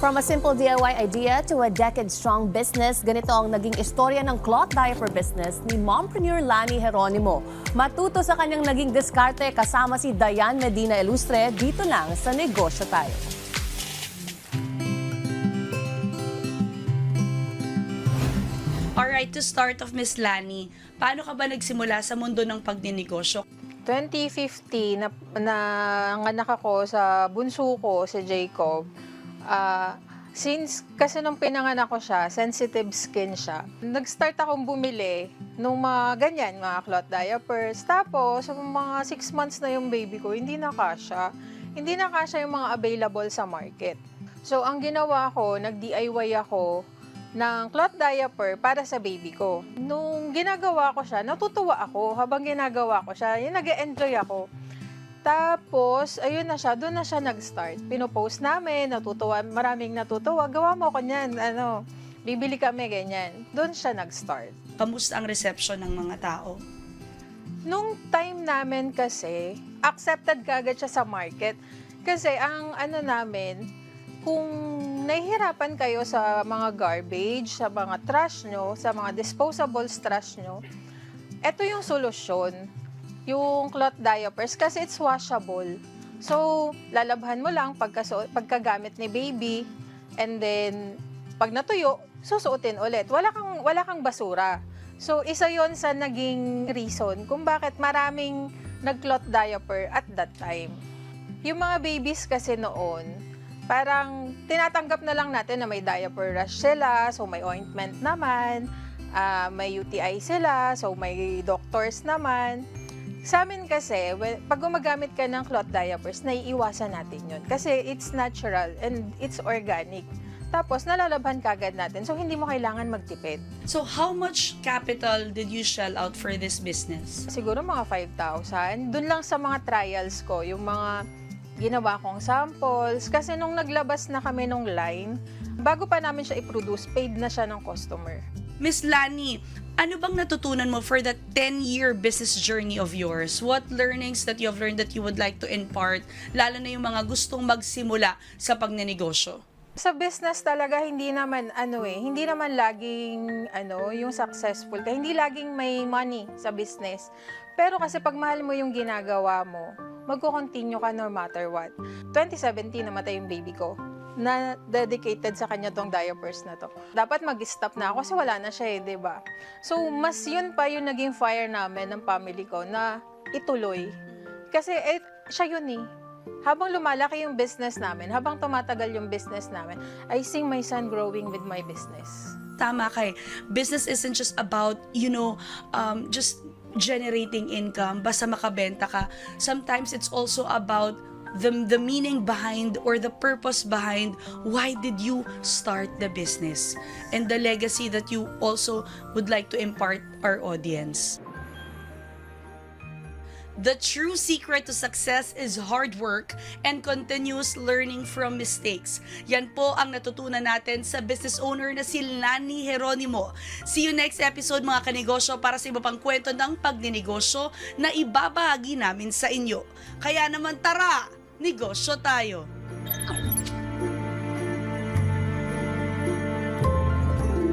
From a simple DIY idea to a decade-strong business, ganito ang naging istorya ng cloth diaper business ni mompreneur Lani Jeronimo. Matuto sa kanyang naging diskarte kasama si Diane Medina Ilustre dito lang sa Negosyo Tayo. Alright, to start off, Miss Lani, paano ka ba nagsimula sa mundo ng pagninegosyo? 2015, nanganak ako sa bunso ko, si Jacob. Since kasi nung pinanganak ko siya, sensitive skin siya, nag-start akong bumili nung mga ganyan, mga cloth diapers. Tapos, mga 6 months na yung baby ko, hindi na kasya. Hindi na kasya yung mga available sa market. So, ang ginawa ko, nag-DIY ako ng cloth diaper para sa baby ko. Nung ginagawa ko siya, natutuwa ako. Habang ginagawa ko siya, nag-e-enjoy ako. Tapos, ayun na siya, doon na siya nag-start. Pinopost namin, natutuwa, maraming natutuwa. Gawa mo ko niyan, bibili kami, ganyan. Doon siya nag-start. Kamusta ang reception ng mga tao? Nung time namin kasi, accepted kaagad siya sa market. Kasi ang namin, kung nahihirapan kayo sa mga garbage, sa mga trash nyo, sa mga disposables trash nyo, ito yung solusyon. Yung cloth diapers kasi it's washable. So, lalabhan mo lang pagkagamit ni baby and then pag natuyo, susuotin ulit. Wala kang basura. So, isa yon sa naging reason kung bakit maraming nag-cloth diaper at that time. Yung mga babies kasi noon, parang tinatanggap na lang natin na may diaper rash sila, so may ointment naman, may UTI sila, so may doctors naman. Sa amin kasi, pag gumagamit ka ng cloth diapers, naiiwasan natin yun. Kasi it's natural and it's organic. Tapos, nalalabhan kagad natin. So, hindi mo kailangan magtipid. So, how much capital did you shell out for this business? Siguro mga 5,000. Doon lang sa mga trials ko, yung mga ginawa kong samples. Kasi nung naglabas na kami nung line, bago pa namin siya i-produce, paid na siya ng customer. Miss Lani, ano bang natutunan mo for that 10-year business journey of yours? What learnings that you have learned that you would like to impart, lalo na yung mga gustong magsimula sa pagnenegosyo? Sa business talaga hindi naman hindi naman laging yung successful ka. Hindi laging may money sa business. Pero kasi pag mahal mo yung ginagawa mo, magko-continue ka no matter what. 2017 namatay yung baby ko, na dedicated sa kanya tong diapers na to. Dapat mag-stop na ako kasi wala na siya eh, 'di ba? So, mas yun pa yung naging fire namin ng family ko na ituloy. Kasi siya yun eh. Habang lumalaki yung business namin, habang tumatagal yung business namin, I see my son growing with my business. Tama kay. Business isn't just about, just generating income, basta makabenta ka. Sometimes it's also about the meaning behind or the purpose behind why did you start the business and the legacy that you also would like to impart our audience. The true secret to success is hard work and continuous learning from mistakes. Yan po ang natutunan natin sa business owner na si Lani Jeronimo. See you next episode mga kanegosyo para sa iba pang kwento ng pagninegosyo na ibabahagi namin sa inyo. Kaya naman tara, negosyo tayo!